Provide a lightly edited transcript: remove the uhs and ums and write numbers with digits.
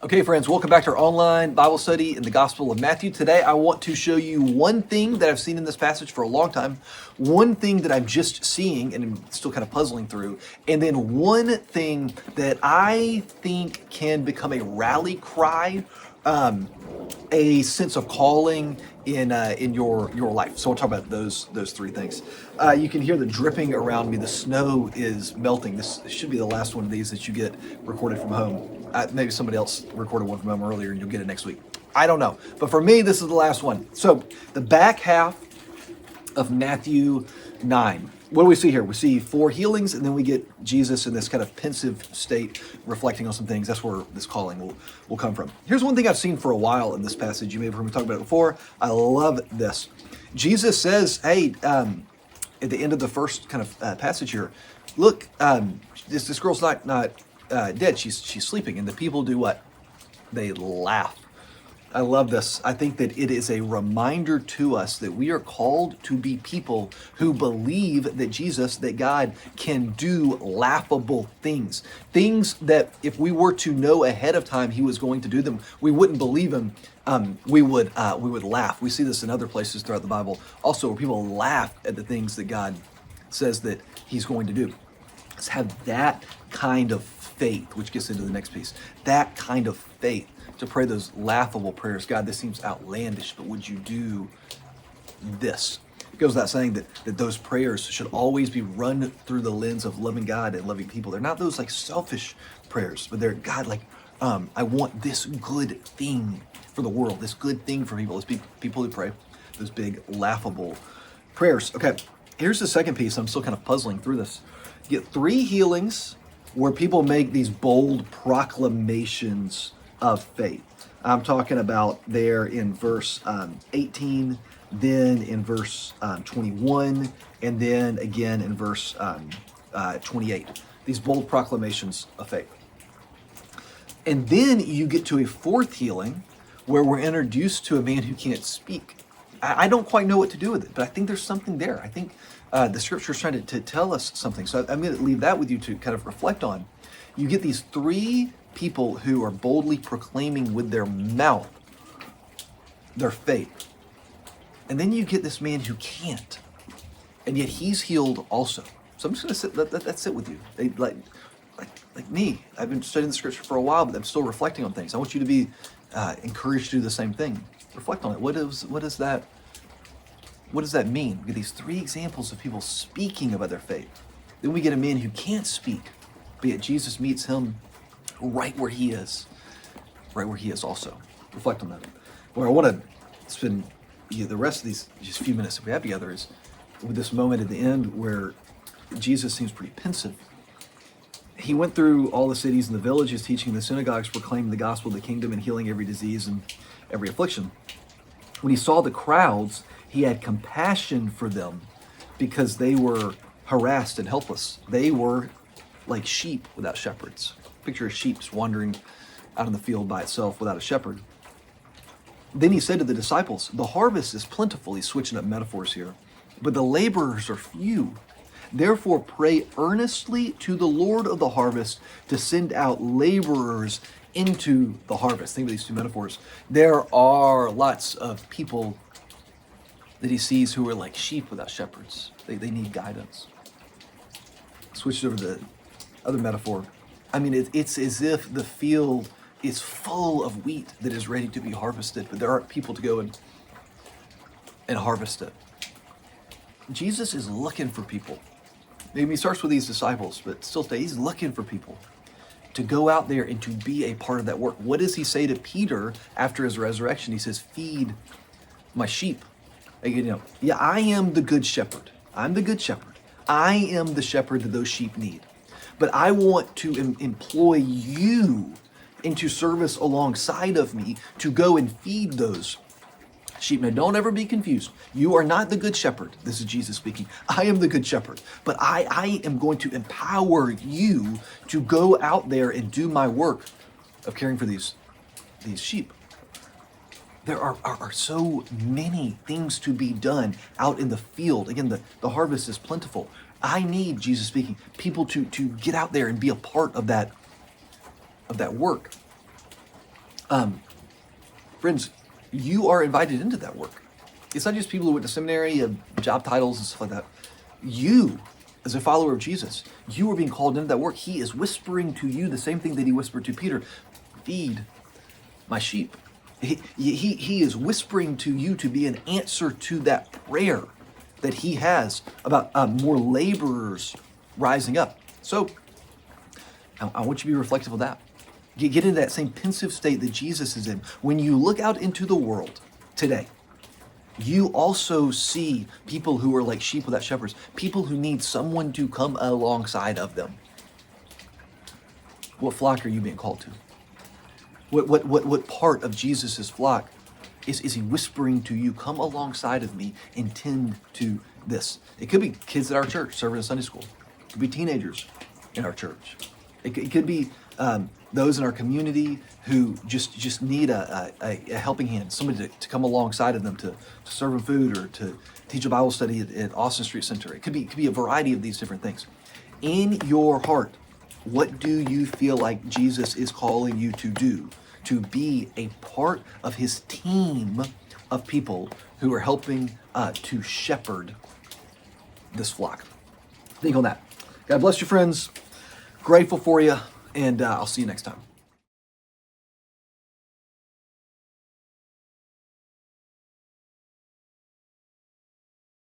Okay, friends, welcome back to our online Bible study in the Gospel of Matthew. Today, I want to show you one thing that I've seen in this passage for a long time, one thing that I'm just seeing and I'm still kind of puzzling through, and then one thing that I think can become a rally cry, a sense of calling in your life. So we'll talk about those three things. You can hear the dripping around me. The snow is melting. This should be the last one of these that you get recorded from home. Maybe somebody else recorded one from home earlier and you'll get it next week. I don't know. But for me, this is the last one. So the back half of Matthew 9. What do we see here? We see 4 healings, and then we get Jesus in this kind of pensive state, reflecting on some things. That's where this calling will come from. Here's one thing I've seen for a while in this passage. You may have heard me talk about it before. I love this. Jesus says, hey, at the end of the first kind of passage here, look, this girl's not dead. She's sleeping. And the people do what? They laugh. I love this. I think that it is a reminder to us that we are called to be people who believe that Jesus, that God can do laughable things. Things that if we were to know ahead of time he was going to do them, we wouldn't believe him. We would laugh. We see this in other places throughout the Bible also, where people laugh at the things that God says that he's going to do. Let's have that kind of faith, which gets into the next piece. That kind of faith to pray those laughable prayers. God, this seems outlandish, but would you do this? It goes without saying that those prayers should always be run through the lens of loving God and loving people. They're not those like selfish prayers, but they're God, like, I want this good thing for the world, this good thing for people. Let's be people who pray those big laughable prayers. Okay, here's the second piece. I'm still kind of puzzling through this. You get 3 healings where people make these bold proclamations of faith. I'm talking about there in verse 18, then in verse 21, and then again in verse 28. These bold proclamations of faith. And then you get to a 4th healing where we're introduced to a man who can't speak. I don't quite know what to do with it, but I think there's something there. I think the scripture is trying to tell us something. So I'm going to leave that with you to kind of reflect on. You get these 3 people who are boldly proclaiming with their mouth their faith. And then you get this man who can't. And yet he's healed also. So I'm just going to let that sit with you. Like me, I've been studying the scripture for a while, but I'm still reflecting on things. I want you to be encouraged to do the same thing. Reflect on it. What does that mean? We get these 3 examples of people speaking about their faith. Then we get a man who can't speak, but yet Jesus meets him right where he is also. Reflect on that. Where I want to spend the rest of these just few minutes that we have together is with this moment at the end where Jesus seems pretty pensive. He went through all the cities and the villages, teaching the synagogues, proclaiming the gospel of the kingdom, and healing every disease and every affliction. When he saw the crowds, he had compassion for them because they were harassed and helpless. They were like sheep without shepherds. Picture a sheep wandering out in the field by itself without a shepherd. Then he said to the disciples, the harvest is plentiful. He's switching up metaphors here, but the laborers are few. Therefore, pray earnestly to the Lord of the harvest to send out laborers into the harvest. Think of these 2 metaphors. There are lots of people that he sees who are like sheep without shepherds. They need guidance. Switch over to the other metaphor. I mean, it's as if the field is full of wheat that is ready to be harvested, but there aren't people to go and harvest it. Jesus is looking for people. Maybe he starts with these disciples, but still he's looking for people to go out there and to be a part of that work. What does he say to Peter after his resurrection? He says, feed my sheep. I am the good shepherd. I'm the good shepherd. I am the shepherd that those sheep need. But I want to employ you into service alongside of me to go and feed those sheep. Now, don't ever be confused. You are not the good shepherd. This is Jesus speaking. I am the good shepherd. But I am going to empower you to go out there and do my work of caring for these sheep. There are so many things to be done out in the field. Again, the harvest is plentiful. I need, Jesus speaking, people to get out there and be a part of that work. Friends, you are invited into that work. It's not just people who went to seminary, have job titles and stuff like that. You, as a follower of Jesus, you are being called into that work. He is whispering to you the same thing that he whispered to Peter: feed my sheep. He is whispering to you to be an answer to that prayer that he has about more laborers rising up. So I want you to be reflective of that. Get into that same pensive state that Jesus is in. When you look out into the world today, you also see people who are like sheep without shepherds, people who need someone to come alongside of them. What flock are you being called to? What part of Jesus' flock is he whispering to you, come alongside of me and tend to this? It could be kids at our church serving in Sunday school. It could be teenagers in our church. It could be those in our community who just need a helping hand, somebody to come alongside of them to serve them food or to teach a Bible study at Austin Street Center. It could be a variety of these different things. In your heart, what do you feel like Jesus is calling you to do? To be a part of his team of people who are helping to shepherd this flock. Think on that. God bless you, friends. Grateful for you, and I'll see you next time.